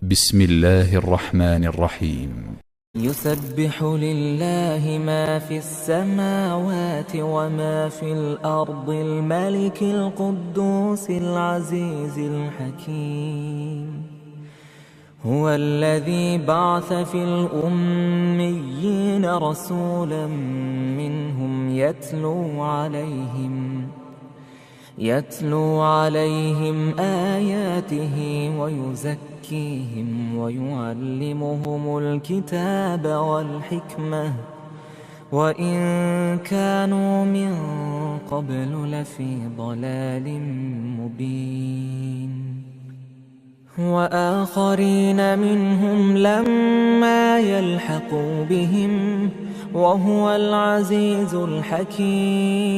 بسم الله الرحمن الرحيم. يسبح لله ما في السماوات وما في الأرض الملك القدوس العزيز الحكيم. هو الذي بعث في الأميين رسولا منهم يتلو عليهم آياته ويزكيهم ويعلمهم الكتاب والحكمة وإن كانوا من قبل لفي ضلال مبين. وآخرين منهم لما يلحقوا بهم وهو العزيز الحكيم.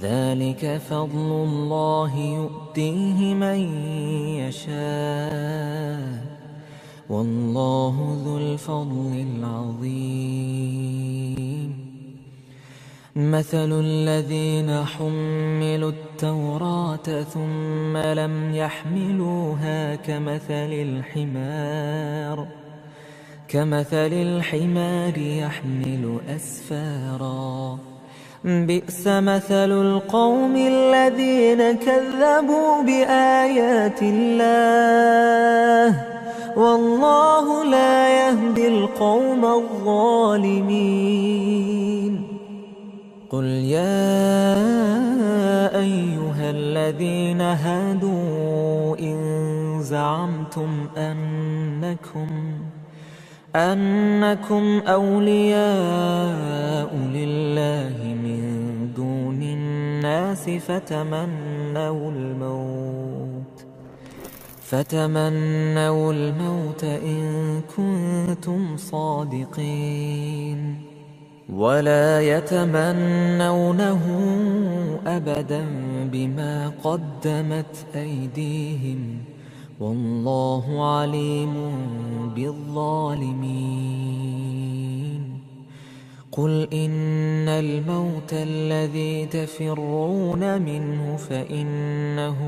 ذلك فضل الله يؤتيه من يشاء والله ذو الفضل العظيم. مثل الذين حملوا التوراة ثم لم يحملوها كمثل الحمار يحمل أسفارا. بئس مثل القوم الذين كذبوا بآيات الله والله لا يهدي القوم الظالمين. قل يا أيها الذين هادوا إن زعمتم أنكم أولياء لله من دون الناس فتمنوا الموت إن كنتم صادقين ولا يتمنونه أبدا بما قدمت أيديهم والله عليم بالظالمين. قل إن الموت الذي تفرون منه فإنه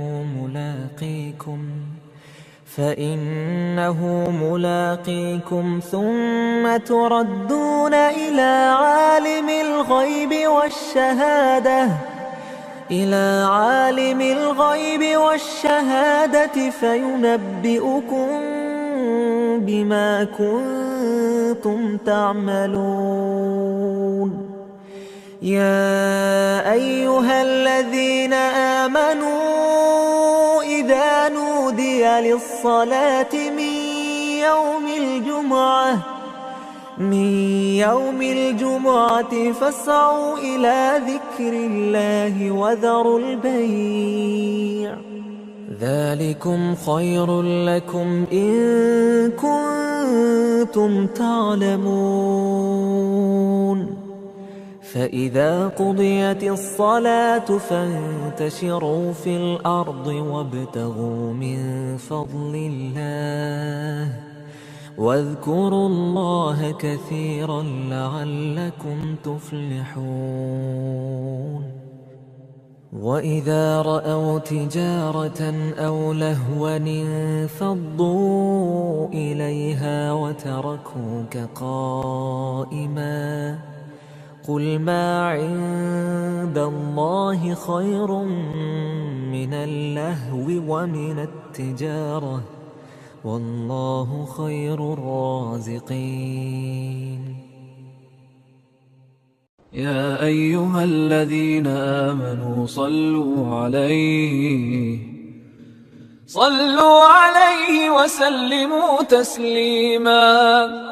ملاقيكم ثم تردون إلى عالم الغيب والشهادة فينبئكم بما كنتم تعملون. يا أيها الذين آمنوا إذا نودي للصلاة من يوم الجمعة فاسعوا إلى ذكر الله وذروا البيع ذلكم خير لكم إن كنتم تعلمون. فإذا قضيت الصلاة فانتشروا في الأرض وابتغوا من فضل الله واذكروا الله كثيرا لعلكم تفلحون. وإذا رأوا تجارة أو لهوا انفضوا إليها وتركوك قائما. قل ما عند الله خير من اللهو ومن التجارة والله خير الرازقين. يا أيها الذين آمنوا صلوا عليه وسلموا تسليما.